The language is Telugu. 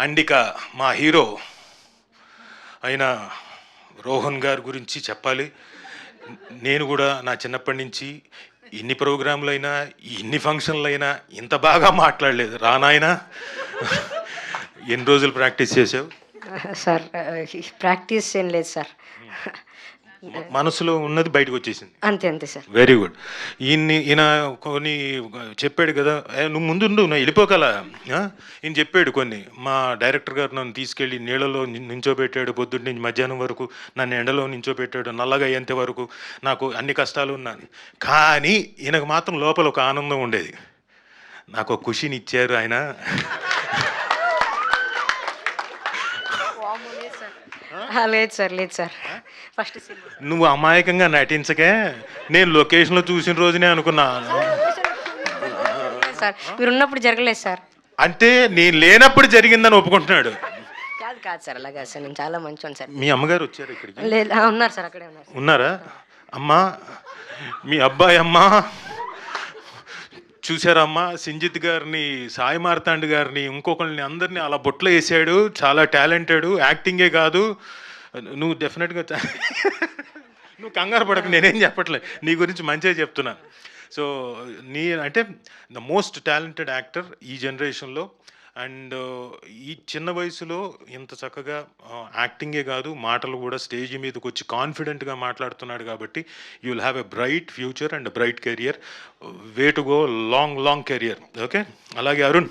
అండ్ ఇక మా హీరో అయిన రోహన్ గారి గురించి చెప్పాలి. నేను కూడా నా చిన్నప్పటి నుంచి ఎన్ని ప్రోగ్రాంలు అయినా ఎన్ని ఫంక్షన్లు అయినా ఇంత బాగా మాట్లాడలేదు. రానాయన ఎన్ని రోజులు ప్రాక్టీస్ చేసావు సార్? ప్రాక్టీస్ ఏం లేదు సార్, మనసులో ఉన్నది బయటకు వచ్చేసింది. అంతే అంతే సార్. Very good. ఈయన కొన్ని చెప్పాడు కదా, నువ్వు ముందు నువ్వు వెళ్ళిపోగల ఈయన చెప్పాడు కొన్ని. మా డైరెక్టర్ గారు నన్ను తీసుకెళ్ళి నీళ్ళలో నించోబెట్టాడు, పొద్దున్న నుంచి మధ్యాహ్నం వరకు నన్ను ఎండలో నించోబెట్టాడు, నల్లగా అయ్యేంత వరకు నాకు అన్ని కష్టాలు ఉన్నాను. కానీ ఈయనకు మాత్రం లోపల ఒక ఆనందం ఉండేది. నాకు ఒక ఖుషిని ఇచ్చారు ఆయన. లేదు సార్, లేదు సార్. ఫస్ట్ నువ్వు అమాయకంగా నటించకే, నేను లొకేషన్లో చూసిన రోజునే అనుకున్నా. సార్ మీరు ఉన్నప్పుడు జరగలేదు సార్. అంటే నేను లేనప్పుడు జరిగిందని ఒప్పుకుంటున్నాడు. కాదు కాదు సార్, అలాగా సార్, నేను చాలా మంచివాను సార్. మీ అమ్మగారు వచ్చారు ఇక్కడికి? లేదు, ఉన్నారు సార్, అక్కడే ఉన్నారు. ఉన్నారా? అమ్మా, మీ అబ్బాయి అమ్మా చూసారమ్మా, సింజిత్ గారిని, సాయి మార్తాండ్ గారిని, ఇంకొకరిని అందరినీ అలా బొట్లో వేసాడు. చాలా టాలెంటెడ్, యాక్టింగే కాదు. నువ్వు డెఫినెట్గా నువ్వు కంగారు పడకు, నేనేం చెప్పట్లేదు, నీ గురించి మంచిగా చెప్తున్నాను. సో నీ అంటే ద మోస్ట్ టాలెంటెడ్ యాక్టర్ ఈ జనరేషన్లో. అండ్ ఈ చిన్న వయసులో ఇంత చక్కగా యాక్టింగే కాదు, మాటలు కూడా స్టేజ్ మీదకి వచ్చి కాన్ఫిడెంట్గా మాట్లాడుతున్నాడు. కాబట్టి you will have a bright future and bright career. Way to go, long career. Okay. అలాగే అరుణ్.